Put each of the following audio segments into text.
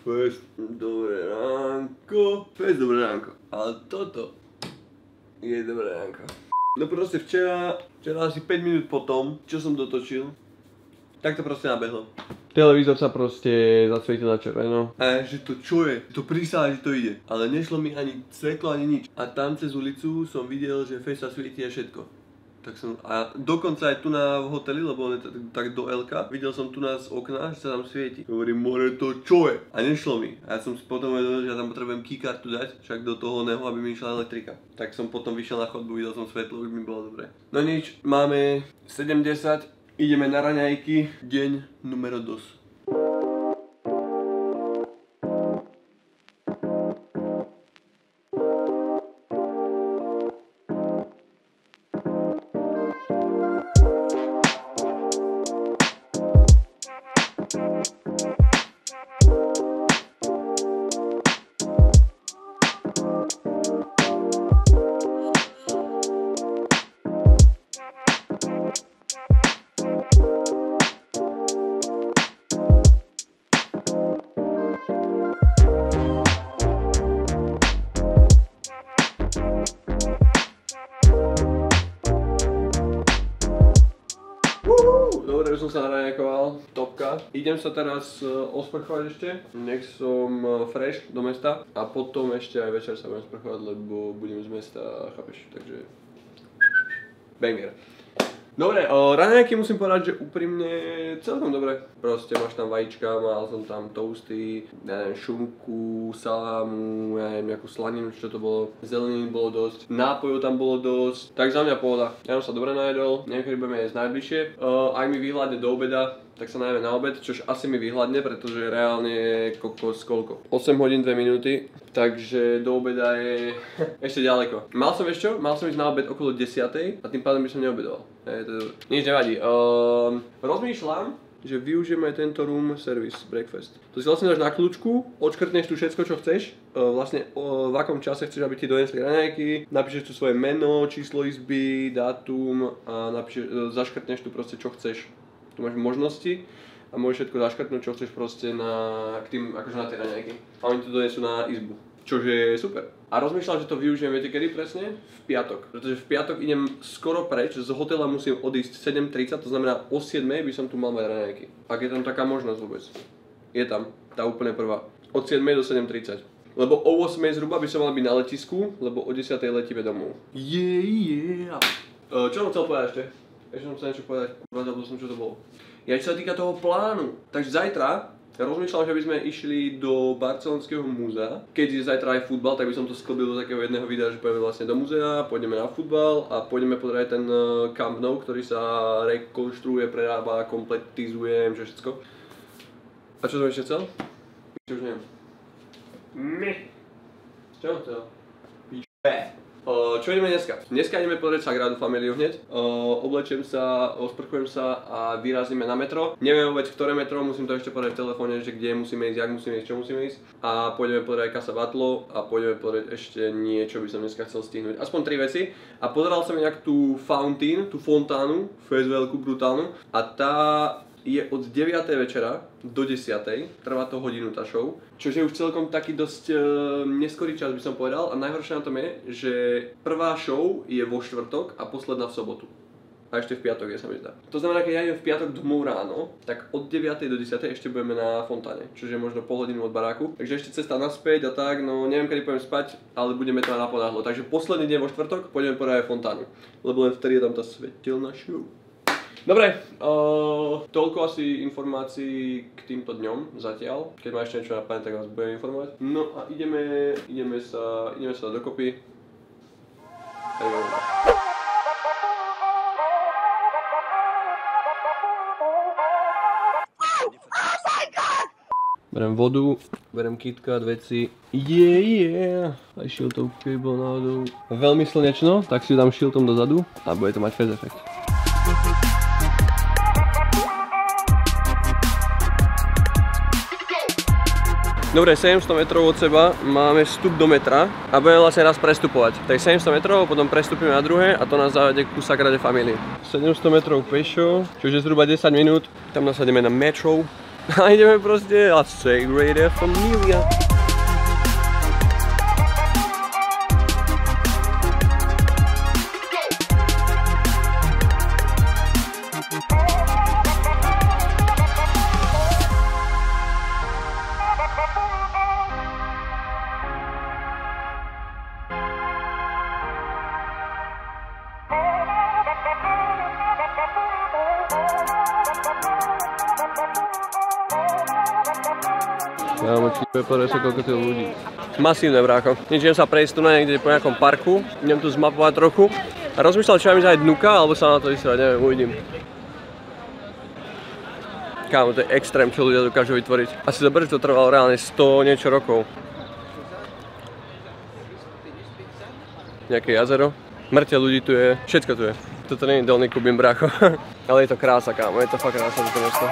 Fest, dobré ránko. Fest, dobré ránko. Ale toto je dobré ránko. No proste včera asi 5 minút potom, čo som dotočil, tak to proste nabehlo. Televízor sa proste zasvietil na červeno. A že to čo je? To prísaha, že to ide. Ale nešlo mi ani svetlo, ani nič. A tam cez ulicu som videl, že fest sa svieti a všetko. Tak som, a dokonca aj tu na v hoteli, lebo on je tak do LK, videl som tu na z okna, že sa tam svieti. Hovorím, more to čo je? A nešlo mi. A ja som si potom vedel, že ja tam potrebujem keycardu dať, však do toho neho, aby mi išla elektrika. Tak som potom vyšiel na chodbu, videl som svetlo, už mi bolo dobre. No nič, máme 7:10, ideme na raňajky, deň numero 2. Dobre, už som sa naraňakoval, topka. Idem sa teraz osprchovať ešte, nech som fresh do mesta a potom ešte aj večer sa budem sprchovať, lebo budem z mesta, chápeš, takže banger. Dobre, raňajky musím povedať, že úprimne celkom dobre. Proste máš tam vajíčka, mal som tam toasty, ja neviem, šunku, salámu, ja neviem, nejakú slaninu, čo to bolo. Zeleniny bolo dosť, nápojov tam bolo dosť, tak za mňa pohoda. Ja som sa dobre najedol, neviem, kedy budeme jesť najbližšie. Ak mi vyhľadne do obeda, tak sa najeme na obed, čož asi mi vyhľadne, pretože reálne je kokos koľko? 8 hodín 2 minúty, takže do obeda je ešte ďaleko. Mal som ešte čo? Mal som ísť na obed okolo 10:00 a tým pádom by som neobedoval. Nič nevadí. Rozmýšľam, že využijeme tento room service breakfast. To si vlastne dáš na kľúčku, odškrtneš tu všetko, čo chceš, vlastne v akom čase chceš, aby ti donesli raňajky, napíšeš tu svoje meno, číslo izby, dátum a zaškrtneš tu proste čo chceš. Tu máš možnosti a môžeš všetko zaškrtnúť, čo chceš proste k tým, akože na tie raňajky. A oni to donesú na izbu, čože je super. A rozmýšľam, že to využijem, viete kedy presne? V piatok. Pretože v piatok idem skoro preč, z hotela musím odísť 7:30, to znamená o 7:00 by som tu mal mať raňajky. Ak je tam taká možnosť vôbec. Je tam, tá úplne prvá. Od 7:00 do 7:30. Lebo o 8:00 zhruba by som mal byť na letisku, lebo o 10:00 letíme domov. Čo som chcel povedať ešte? Ešte som chcel niečo povedať, zabudol som, čo to bolo. Ja čo sa týka toho plánu, takže zajtra rozmýšľam, že by sme išli do Barcelonského múzea. Keď je zajtra aj futbal, tak by som to sklbil do takého jedného videa, že pôjdeme vlastne do múzea, pôjdeme na futbal a pôjdeme pozrieť ten Camp Nou, ktorý sa rekonštruuje, prerába, kompletizuje, že všetko. A čo som ešte chcel? Už neviem. Čo som chcel? Čo ideme dneska? Dneska ideme pozrieť Sagradu Familiu hneď. Oblečiem sa, osprchujem sa a vyrazíme na metro. Neviem vôbec, ktoré metro, musím to ešte povedať v telefóne, že kde musíme ísť, jak musíme ísť, čo musíme ísť. A pôjdeme pozrieť aj Casa Batlló a pôjdeme pozrieť ešte niečo, by som dneska chcel stihnúť. Aspoň 3 veci. A pozeral som nejak tú fontánu, fest veľkú, brutálnu. A tá je od 9. večera do 10. Trvá to hodinu tá show, čo je už celkom taký dosť neskorý čas by som povedal a najhoršie na tom je, že prvá show je vo štvrtok a posledná v sobotu. A ešte v piatok je, sa mi zdá. To znamená, keď ja idem v piatok domov ráno, tak od 9. do 10. ešte budeme na fontáne, čo je možno pol hodinu od baráku. Takže ešte cesta naspäť a tak, no neviem kedy pôjdem spať, ale budeme to naponáhlo. Takže posledný deň vo štvrtok pôjdeme podať fontánu, lebo len vtedy je tam tá svetelná show. Dobre, toľko asi informácií k týmto dňom zatiaľ. Keď ma ešte niečo napadne, tak vás budem informovať. No a ideme sa dokopy. Berem vodu, berem KitKat, veci. Aj šiltovky bol náhodou. Veľmi slnečno, tak si dám šiltom dozadu a bude to mať fest efekt. Dobre, 700 metrov od seba máme vstup do metra a budeme vlastne raz prestupovať. Tak 700 metrov, potom prestupíme na druhé a to nás zavede ku Sagrade Familii. 700 metrov pešo, čo je zhruba 10 minút. Tam nasadíme na metro A ideme proste a Sagrada Familia. Kámo, pozri sa, koľko tu ľudí. Masívne, brácho. Idem sa prejsť tu na niekde po nejakom parku, idem tu zmapovať trochu. A rozmýšľal, či mám ísť aj dnuka, alebo sa na to ísť, neviem, uvidím. Kámo, to je extrém, čo ľudia dokážu vytvoriť. Asi zober, že to trvalo reálne 100 niečo rokov. Nejaké jazero. Mŕte ľudí tu je, všetko tu je. Toto nie je Dolný Kubín, brácho. Ale je to krása, kámo, je to fakt krása toto mesto.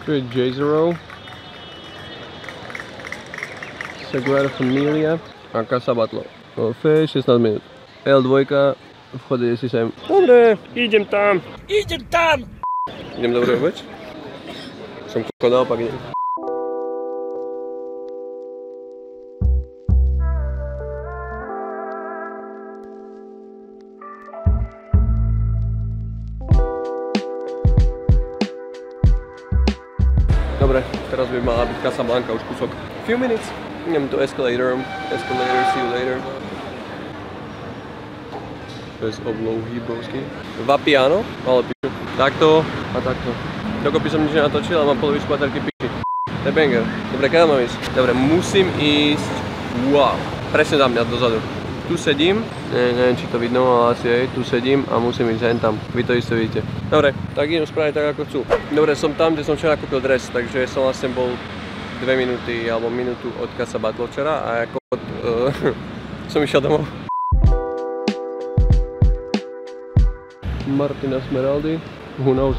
Tu je Jezero, Sagrada Familia a Casa Batlló. Fe 16 minút. L2, vchod je si sem. Dobre, idem tam. Idem tam! Idem dobre vôbec? Som koko naopak, nie? Dobre, teraz by mala byť Casablanca už kúsok. Few minutes. Idem to escalator, see you later. Bez oblouhý brovský. Vapiano, ale piču. Takto a takto. Dokopy som nič nenatočil, ale mám polovičku baterky piči. To je banger. Dobre, keď mám ísť? Dobre, musím ísť. Wow. Presne za mňa dozadu. Tu sedím, neviem či to vidno, ale asi aj, tu sedím a musím ísť hen tam. Vy to isté vidíte. Dobre, tak idem spraviť tak ako chcú. Dobre, som tam, kde som včera kúpil dres, takže som vlastne bol 2 minúty alebo minútu od Casa Batlló včera a ako som išiel domov. Martina Smeraldy, who knows.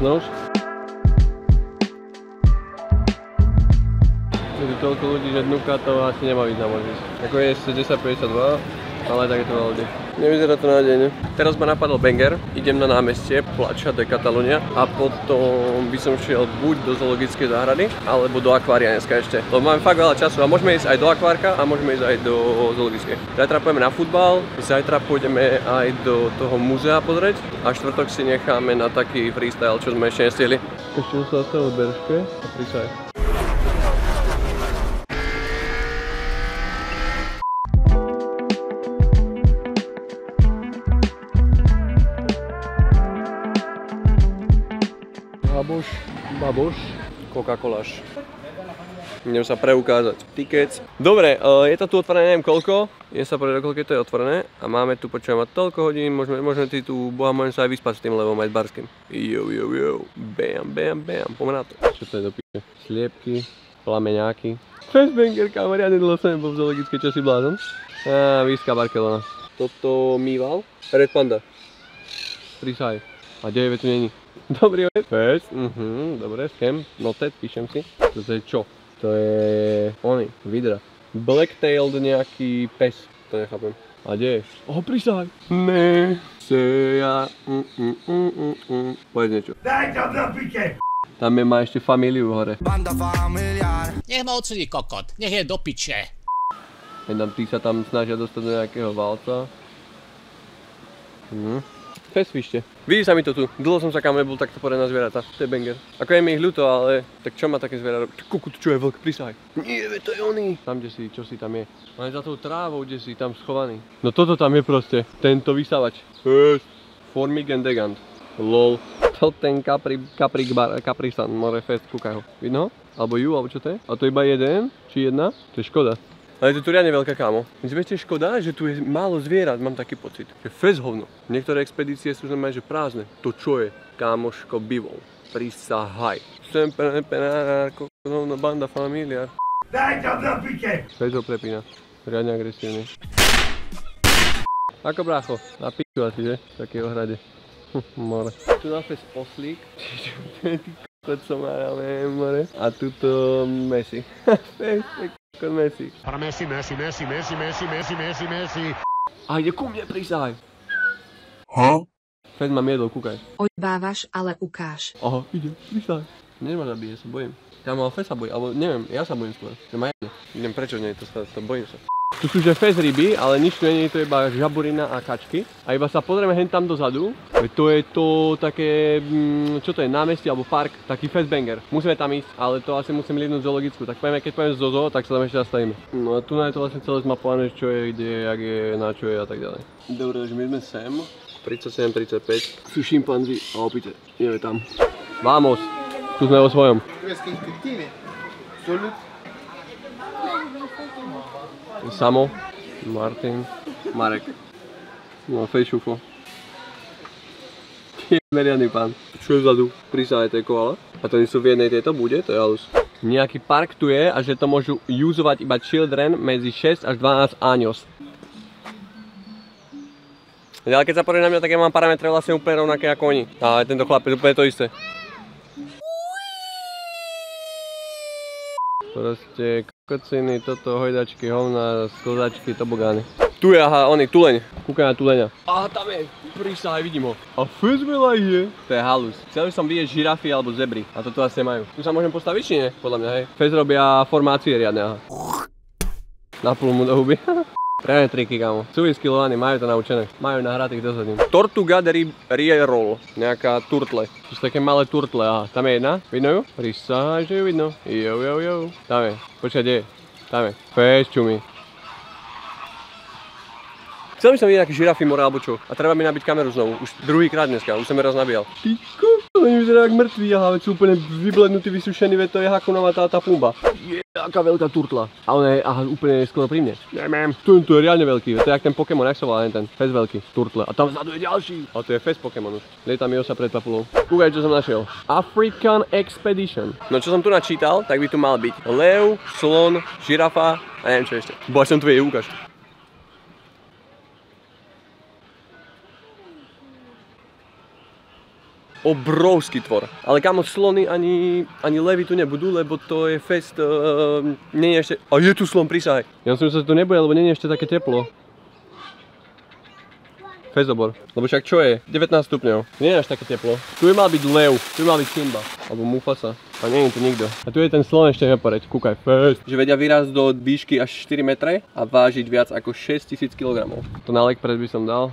Je tu toľko ľudí, že dnuka to asi nemá význam ísť. Ako je 10:52. Ale tak je to veľa ľudí. Nevyzerá to nádejne. Teraz ma napadol banger, idem na námestie Plaça de Catalunya a potom by som šiel buď do zoologickej záhrady, alebo do akvária dneska ešte. Lebo máme fakt veľa času a môžeme ísť aj do akvárka a môžeme ísť aj do zoologickej. Zajtra pôjdeme na futbal, zajtra pôjdeme aj do toho múzea pozrieť a štvrtok si necháme na taký freestyle, čo sme ešte nestihli. Ešte som sa zastavil v Berške a prísaj. Baboš, Coca-Colaš. Idem sa preukázať. Tickets. Dobre, je to tu otvorené neviem koľko. Je sa povedať, koľko to je otvorené. A máme tu, počujem, toľko hodín. Môžeme ty tu, boha, môžem sa aj vyspať s tým levom aj s barským. Jo. Bam. Poďme na to. Čo to je do piče? Sliepky, plameňáky. Festbanger, kamaráde, dlho som nebol v zoologickej, čo si blázon. Výska Barcelona. Toto mýval. Red Panda. Prísaj. A 9 tu není. Dobrý fest, dobre, scam, noted, píšem si. To je čo? To je... Ony, vidra. Black-tailed nejaký pes, to nechápem. A kde je? Prísahaj. Ne, seja, Povedz niečo. Daj to do piče! Tam má ešte familiu hore. Banda familiár. Nech ma odsudí kokot, nech je do piče. Tí sa tam snažia dostať do nejakého valca. Fesvište. Vidí sa mi to tu. Dlho som sa kam nebol takto povedať na zvieratá. To je banger. Ako je mi ich ľúto, ale tak čo má také zviera robiť? Kukut, čo je vlk? Prisahaj. Nie, to je oný. Tam, kde si, čo si tam je. Ale za tou trávou, kde si tam schovaný. No toto tam je proste. Tento vysávač. Formig and Degant. Lol. To ten Caprisan, more fest, kúkaj ho. Vidno ho? Alebo ju, alebo čo to je? A to iba jeden? Či jedna? To je škoda. Ale je to tu riadne veľká, kámo. Viete, škoda, že tu je málo zvierat, mám taký pocit. Že fest hovno. Niektoré expedície sú znamená, že prázdne. To čo je? Kámoško bivol. Prisahaj. Sem penár, hovno, banda familiár. Daj to do piče! Fest ho prepína. Riadne agresívne. Ako brácho? Na piču asi, že? V takej ohrade. More. Tu na fest oslík. Ty kokot som má, more. A tuto Messi. Fest, Kon Messi. Para Messi. A ide ku mne, prísahaj. Ha? Fed mám jedol, kúkaj. Ojbávaš, ale ukáž. Aha, ide, prísahaj. Než ma zabije, sa bojím. Tam ale Fed sa bojí, alebo neviem, ja sa bojím skôr. Že ma jedno. Idem prečo nie, to bojím sa. Tu sú že fez ryby, ale nič tu nie je to iba žaburina a kačky. A iba sa pozrieme hen tam dozadu. To je to také, čo to je, námestie alebo park, taký fezbanger. Musíme tam ísť, ale to asi musíme lietnúť zoologickú. Tak povieme, keď pojeme zo zoo, tak sa tam ešte zastavíme. No a tu je to vlastne celé zmapované, čo je, kde, jak je, na čo je a tak ďalej. Dobre, že my sme sem. 37-35. Sú šimpanzi a opite. Ideme tam. Vamos! Tu sme vo svojom. Samo, Martin, Marek. No, fejšufo. Meriadný pán. Čo je vzadu? Prísahaj, to je koala. A to nie sú v jednej tejto bude, to je halus. Nejaký park tu je a že to môžu uzovať iba children medzi 6 až 12 años. Ale keď sa pozrie na mňa, tak ja mám parametre vlastne úplne rovnaké ako oni. A tento chlap je úplne to isté. Proste kokociny, toto, hojdačky, hovna, sklzačky, tobogány. Tu je, aha, oný, tuleň. Kúkaj na tuleňa. Aha, tam je, prísahaj, vidím ho. A fest veľa je. To je halus. Chcel by som vidieť žirafy alebo zebry. A toto asi majú. Tu sa môžem postaviť, či nie? Podľa mňa, hej. Fest robia formácie riadne, aha. Napul mu do huby. Reálne triky, kámo. Sú vyskilovaní, majú to naučené. Majú nahratých dozadím. Tortuga de Rierol. Nejaká turtle. To sú také malé turtle, aha. Tam je jedna. Vidno ju? Prísahaj, že ju vidno. Jo. Tam je. Počkaj, kde je? Tam je. Fest, čumi. Chcel by som vidieť nejaké žirafy, more alebo čo. A treba mi nabiť kameru znovu. Už druhýkrát dneska, už som raz nabíjal. Ty oni vyzerajú jak mŕtvi, aha, veď sú úplne vyblednutí, vysušení, veď to je hakunová tá pumba. Je taká veľká turtla. A ona je, aha, úplne skoro pri mne. Neviem. Tu je riadne veľký, to je jak ten Pokémon, jak sa volá ten fez veľký, turtle. A tam vzadu je ďalší. A to je fez Pokémon už. Lieta mi osa pred papulou. Kúkaj, čo som našiel. African Expedition. No čo som tu načítal, tak by tu mal byť lev, slon, žirafa a neviem čo ešte. Bo až som tu jej ukáž. Obrovský tvor. Ale kámo, slony ani levy tu nebudú, lebo to je fest, nie je ešte... A je tu slon, prísahaj. Ja som myslel, že to nebude, lebo nie je ešte také teplo. Fezobor. Lebo však čo je? 19 stupňov. Nie je až také teplo. Tu by mal byť lev, tu by mal byť Simba. Alebo Mufasa. A nie je tu nikto. A tu je ten slon ešte neporeť. Kúkaj, fest. Že vedia vyrásť do výšky až 4 metre a vážiť viac ako 6000 kg. To na leg pred by som dal.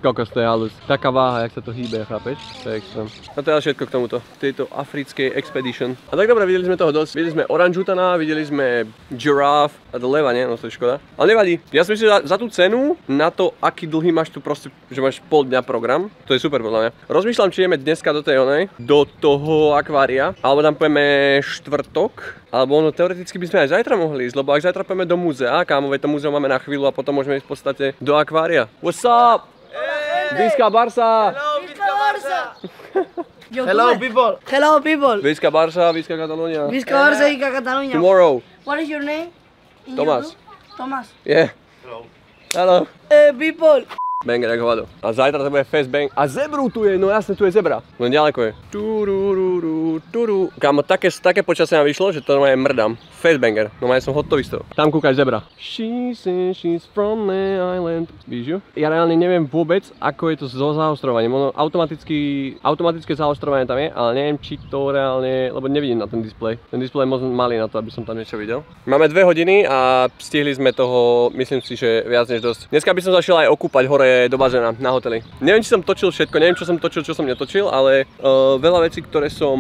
Kokos, to je halus. Taká váha, jak sa to hýbe, chápeš? To je extrém. A to je všetko k tomuto. Tejto africkej expedition. A tak dobre, videli sme toho dosť. Videli sme oranžutana, videli sme giraffe a to leva, nie? No to je škoda. Ale nevadí. Ja si myslím, že za tú cenu, na to, aký dlhý máš tu proste, že máš pol dňa program, to je super podľa mňa. Rozmýšľam, či ideme dneska do tej onej, do toho akvária, alebo tam pojeme štvrtok. Alebo ono teoreticky by sme aj zajtra mohli ísť, lebo ak zajtra pojeme do múzea, kámo, veď to múzeum máme na chvíľu a potom môžeme ísť v podstate do akvária. What's up? Visca Barça! Hello, Visca Barça! Hello, people! Hello, people! Visca Barça, Visca Catalonia. Visca Barça, Visca Catalonia. Tomorrow. What is your name? Tomás. Tomás. Yeah. Hello. People! Banger, jak hovado. A zajtra to bude fest bang. A zebru tu je, no jasne, tu je zebra. Len ďaleko je. Kámo, také počasie nám vyšlo, že to normálne mrdám. Fest banger, normálne som hotový z toho. Tam kúkaj zebra. She says she's from the island. Víš ju? Ja reálne neviem vôbec, ako je to so zaostrovaním. Ono automatické zaostrovanie tam je, ale neviem, či to reálne, lebo nevidím na ten displej. Ten displej je moc malý na to, aby som tam niečo videl. Máme 2 hodiny a stihli sme toho, myslím si, že viac než dosť. Dneska by som zašiel aj okúpať hore do bazéna na hoteli. Neviem, či som točil všetko, neviem, čo som točil, čo som netočil, ale veľa vecí, ktoré som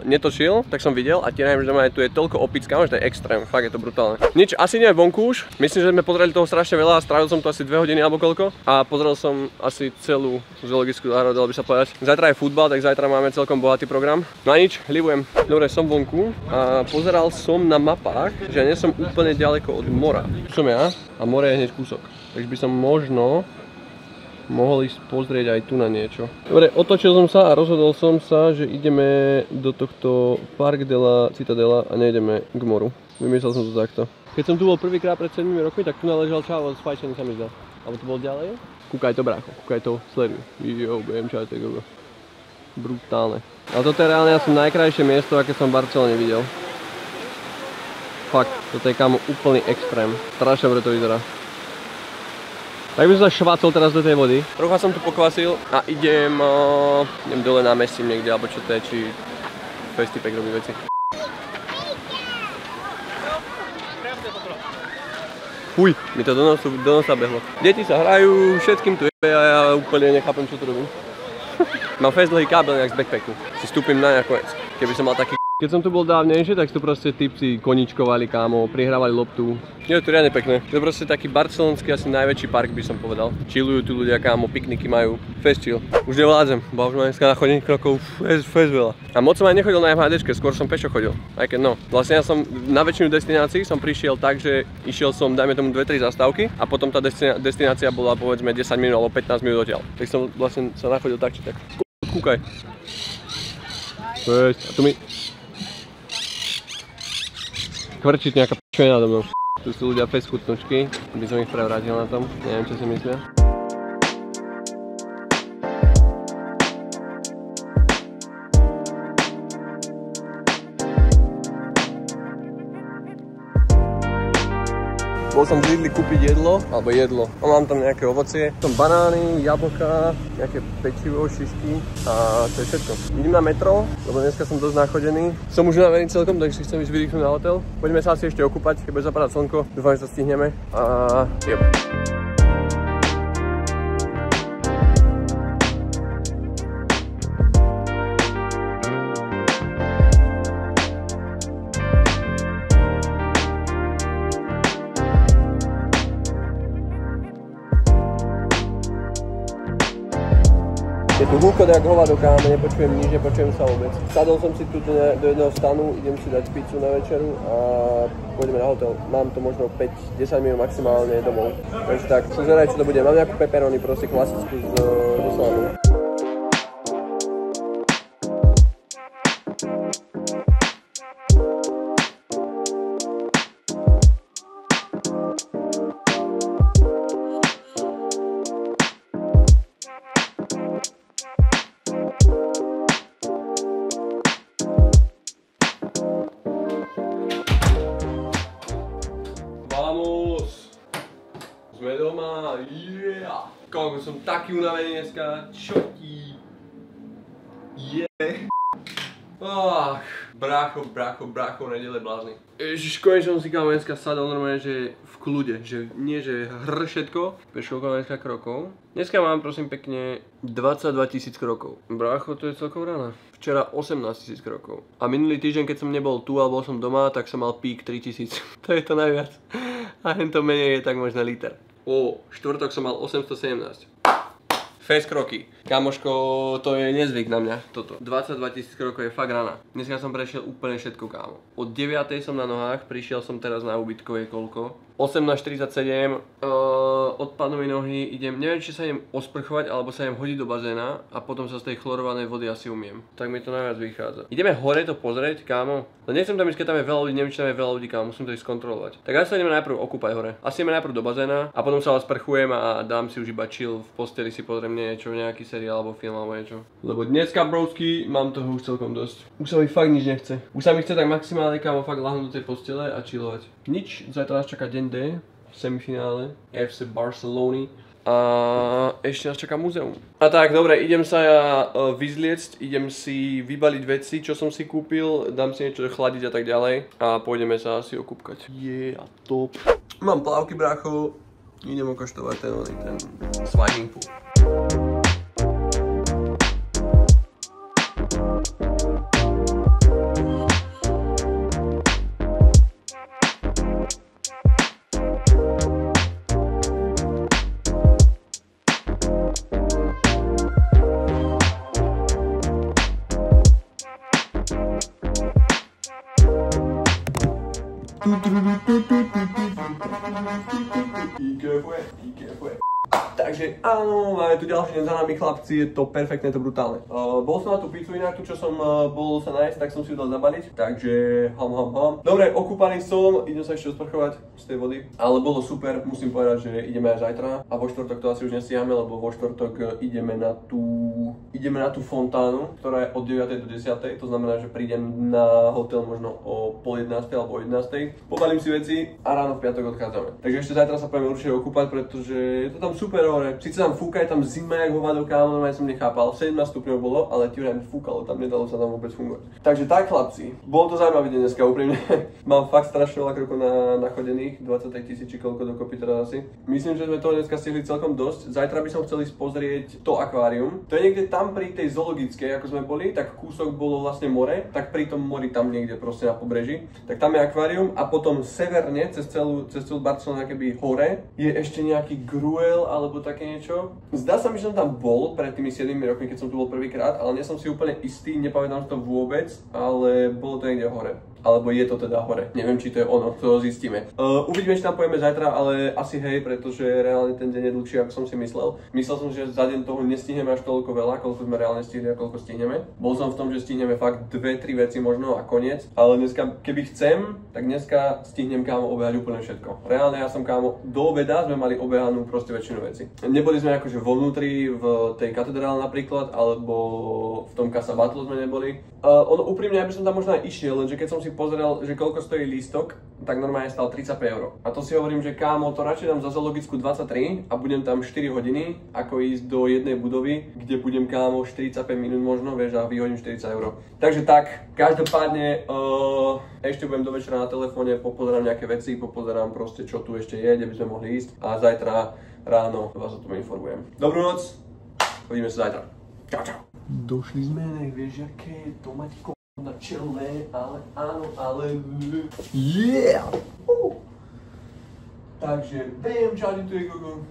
netočil, tak som videl a tiež neviem, že tu je toľko opická, že to je extrém, fakt je to brutálne. Nič, asi nie vonku už, myslím, že sme pozreli toho strašne veľa a strávil som to asi 2 hodiny alebo koľko a pozrel som asi celú zoologickú záhradu, dalo by sa povedať. Zajtra je futbal, tak zajtra máme celkom bohatý program. No a nič, hlibujem. Dobre, som vonku a pozeral som na mapách, že nie som úplne ďaleko od mora. Tu som ja a more je hneď kúsok, takže by som možno mohol ísť pozrieť aj tu na niečo. Dobre, otočil som sa a rozhodol som sa, že ideme do tohto Park de la Citadela a nejdeme k moru. Vymyslel som to takto. Keď som tu bol prvýkrát pred 7 rokmi, tak tu naležal čavo z fajčený, sa mi zdá. Alebo to bol ďalej? Kúkaj to, brácho, kúkaj to, sleduj. Jo, budem čaj, to je gogo. Brutálne. Ale toto je reálne asi najkrajšie miesto, aké som v Barcelone videl. fakt, toto je kámo úplný extrém. Strašne dobre to vyzerá. Tak by som sa švácol teraz do tej vody. Trocha som tu pokvasil a idem dole na mestím niekde, alebo čo to je, či Festipek robí veci. Fuj, mi to do nosa behlo. Deti sa hrajú, všetkým tu jebe a ja úplne nechápem, čo tu robím. Mám fest dlhý kábel nejak z backpacku. Si stúpim na nakoniec, keby som mal taký. Keď som tu bol dávnejšie, tak tu proste typci koničkovali, kámo, prihrávali loptu. Je to riadne pekné. To je proste taký barcelonský, asi najväčší park by som povedal. Chillujú tu ľudia, kámo, pikniky majú. Fest chill. Už nevládzem, bo už mám dneska na chodení krokov fest veľa. A moc som aj nechodil na MHDčke, skôr som pešo chodil. Aj keď no. Vlastne ja som na väčšinu destinácií som prišiel tak, že išiel som, dajme tomu 2-3 zastávky a potom tá destinácia bola povedzme 10 minút alebo 15 minút odtiaľ. Tak som vlastne sa nachodil tak či tak. Kúkaj. Fest. A tu mi kvrčiť nejaká p***čovina nado mnou. Tu sú ľudia fest chutnočky, aby som ich prevrátil na tom, neviem čo si myslia. Bol som v Lidli kúpiť jedlo, alebo jedlo. A mám tam nejaké ovocie. Som banány, jablka, nejaké pečivo, šišky a to je všetko. Idem na metro, lebo dneska som dosť nachodený. Som už unavený celkom, takže si chcem ísť vydýchnuť na hotel. Poďme sa asi ešte okúpať, keď bude zapadať slnko. Dúfam, že sa stihneme a jeb. Je tu húkot jak hovado, kámo, nepočujem nič, nepočujem sa vôbec. Sadol som si tu do jedného stanu, idem si dať pizzu na večeru a pôjdeme na hotel. Mám to možno 5-10 minút maximálne domov. Takže tak, som zvedavý, čo to bude. Mám nejakú pepperoni, proste klasickú zo salami. Vamos! Sme doma, yeah! Koľko som taký unavený dneska, čo ti je? Brácho, nedele blázni. Ježiš, konečne som si kámo dneska sadol normálne, že v kľude, že nie, že všetko. Vieš, koľko dneska krokov? Dneska mám prosím pekne 22 000 krokov. Brácho, to je celkom rána. Včera 18 000 krokov. A minulý týždeň, keď som nebol tu, alebo som doma, tak som mal pík 3000. To je to najviac. A hento menej je tak možno liter. Štvrtok som mal 817. Fest kroky. Kamoško, to je nezvyk na mňa, toto. 22 000 krokov je fakt rana. Dneska som prešiel úplne všetko, kámo. Od 9. som na nohách, prišiel som teraz na ubytkovej koľko. 18:47, odpadnú mi nohy, neviem či sa idem osprchovať alebo sa idem hodiť do bazéna a potom sa z tej chlorovanej vody asi umiem. Tak mi to najviac vychádza. Ideme hore to pozrieť, kámo. No nechcem tam ísť, keď tam je veľa ľudí, neviem či tam je veľa ľudí, kámo, musím to ísť skontrolovať. Tak asi sa ideme najprv okúpať hore. Asi ideme najprv do bazéna a potom sa osprchujem a dám si už iba chill v posteli, si pozriem niečo, nejaký seriál alebo film alebo niečo. Lebo dneska, brovsky, mám toho už celkom dosť. Už sa mi fakt nič nechce. Už sa mi chce tak maximálne, kámo, fakt ľahnúť do tej postele a chillovať. Nič, zajtra nás čaká deň D, semifinále, FC Barcelony a ešte nás čaká múzeum. A tak, dobre, idem sa ja vyzliecť, idem si vybaliť veci, čo som si kúpil, dám si niečo chladiť a tak ďalej a pôjdeme sa asi okúpkať. A top. Mám plavky, brácho, idem okoštovať ten swimming pool. ¿Y qué fue? Takže áno, máme tu ďalší deň za nami, chlapci, je to perfektné, to brutálne. Bol som na tú pizzu inak, tu čo som bol sa nájsť, tak som si ju dal zabaliť, takže ham. Dobre, okúpaný som, idem sa ešte osprchovať z tej vody, ale bolo super, musím povedať, že ideme aj zajtra a vo štvrtok to asi už nestíhame, lebo vo štvrtok ideme na tú fontánu, ktorá je od 9. do 10. To znamená, že prídem na hotel možno o 10:30 alebo o 11:00, pobalím si veci a ráno v piatok odchádzame. Takže ešte zajtra sa pôjdeme určite okúpať, pretože je to tam super hore. Síce tam fúka, je tam zima, jak hovado, kámo, normálne som nechápal. 17 stupňov bolo, ale ti vrajím fúkalo, tam nedalo sa tam vôbec fungovať. Takže tak, chlapci, bol to zaujímavý deň dneska, úprimne. Mám fakt strašne veľa krokov nachodených, 23 000 či koľko dokopy teraz asi. Myslím, že sme toho dneska stihli celkom dosť. Zajtra by som chcel ísť pozrieť to akvárium. To je niekde tam pri tej zoologickej, ako sme boli, tak kúsok bolo vlastne more, tak pri tom mori tam niekde proste na pobreží. Tak tam je akvárium a potom severne cez celú Barcelonu keby hore je ešte nejaký Gruel alebo také niečo. Zdá sa mi, že som tam bol pred tými 7 rokmi, keď som tu bol prvýkrát, ale nie som si úplne istý, nepamätám si to vôbec, ale bolo to niekde hore. Alebo je to teda hore. Neviem, či to je ono, to zistíme. Uvidíme, či tam pojeme zajtra, ale asi hej, pretože reálne ten deň je dlhší, ako som si myslel. Myslel som, že za deň toho nestihneme až toľko veľa, koľko sme reálne stihli a koľko stihneme. Bol som v tom, že stihneme fakt 2-3 veci možno a koniec. Ale dneska, keby chcem, tak dneska stihnem, kámo, obehať úplne všetko. Reálne ja som, kámo, do obeda sme mali obehanú proste väčšinu veci. Neboli sme akože vo vnútri, v tej katedrále napríklad, alebo v tom Casa Battle sme neboli. Ono úprimne, ja by som tam možno aj išiel, lenže keď som si pozrel, že koľko stojí lístok, tak normálne stal 35 €. A to si hovorím, že kámo, to radšej dám za zoologickú 23 a budem tam 4 hodiny, ako ísť do jednej budovy, kde budem, kámo, 45 minút možno, vieš, a vyhodím 40 €. Takže tak, každopádne ešte budem do večera na telefóne, popozerám nejaké veci, popozerám proste, čo tu ešte je, kde by sme mohli ísť a zajtra ráno vás o tom informujem. Dobrú noc, uvidíme sa zajtra. Čau. Došli sme, vieš, aké to mať na čele, ale áno, ale yeah! Takže, bam, čau, tu je Gogo.